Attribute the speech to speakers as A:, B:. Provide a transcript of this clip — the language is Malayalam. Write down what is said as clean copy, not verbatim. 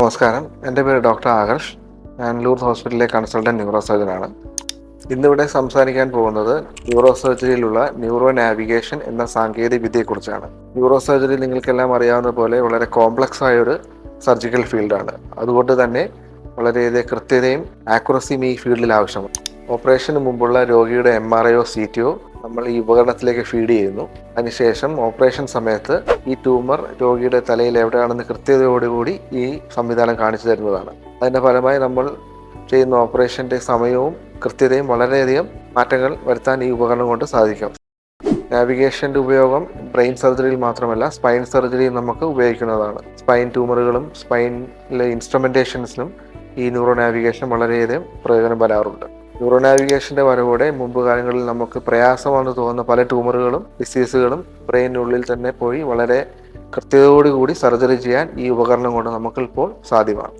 A: നമസ്കാരം. എൻ്റെ പേര് ഡോക്ടർ ആകർഷ്. ഞാൻ ലൂർദ് ഹോസ്പിറ്റലിലെ കൺസൾട്ടൻറ്റ് ന്യൂറോ സർജനാണ്. ഇന്നിവിടെ സംസാരിക്കാൻ പോകുന്നത് ന്യൂറോ സർജറിയിലുള്ള ന്യൂറോ നാവിഗേഷൻ എന്ന സാങ്കേതിക വിദ്യയെക്കുറിച്ചാണ്. ന്യൂറോ സർജറി നിങ്ങൾക്കെല്ലാം അറിയാവുന്ന പോലെ വളരെ കോംപ്ലക്സ് ആയൊരു സർജിക്കൽ ഫീൽഡാണ്. അതുകൊണ്ട് തന്നെ വളരെയധികം കൃത്യതയും ആക്യുറസിയും ഈ ഫീൽഡിൽ ആവശ്യമാണ്. ഓപ്പറേഷന് മുമ്പുള്ള രോഗിയുടെ MRIയോ CTയോ നമ്മൾ ഈ ഉപകരണത്തിലേക്ക് ഫീഡ് ചെയ്യുന്നു. അതിനുശേഷം ഓപ്പറേഷൻ സമയത്ത് ഈ ട്യൂമർ രോഗിയുടെ തലയിൽ എവിടെയാണെന്ന് കൃത്യതയോടുകൂടി ഈ സംവിധാനം കാണിച്ചു തരുന്നതാണ്. അതിൻ്റെ ഫലമായി നമ്മൾ ചെയ്യുന്ന ഓപ്പറേഷൻ്റെ സമയവും കൃത്യതയും വളരെയധികം മാറ്റങ്ങൾ വരുത്താൻ ഈ ഉപകരണം കൊണ്ട് സാധിക്കും. നാവിഗേഷൻ്റെ ഉപയോഗം ബ്രെയിൻ സർജറിയിൽ മാത്രമല്ല സ്പൈൻ സർജറിയിൽ നമുക്ക് ഉപയോഗിക്കുന്നതാണ്. സ്പൈൻ ട്യൂമറുകളും സ്പൈനിലെ ഇൻസ്ട്രുമെൻറ്റേഷൻസിനും ഈ ന്യൂറോ നാവിഗേഷൻ വളരെയധികം പ്രയോജനം വരാറുണ്ട്. ന്യൂറോ നാവിഗേഷൻ്റെ വരവോടെ മുമ്പ് കാലങ്ങളിൽ നമുക്ക് പ്രയാസമാണെന്ന് തോന്നുന്ന പല ട്യൂമറുകളും ഡിസീസുകളും ബ്രെയിനുള്ളിൽ തന്നെ പോയി വളരെ കൃത്യതയോടുകൂടി സർജറി ചെയ്യാൻ ഈ ഉപകരണം കൊണ്ട് നമുക്കിപ്പോൾ സാധ്യമാണ്.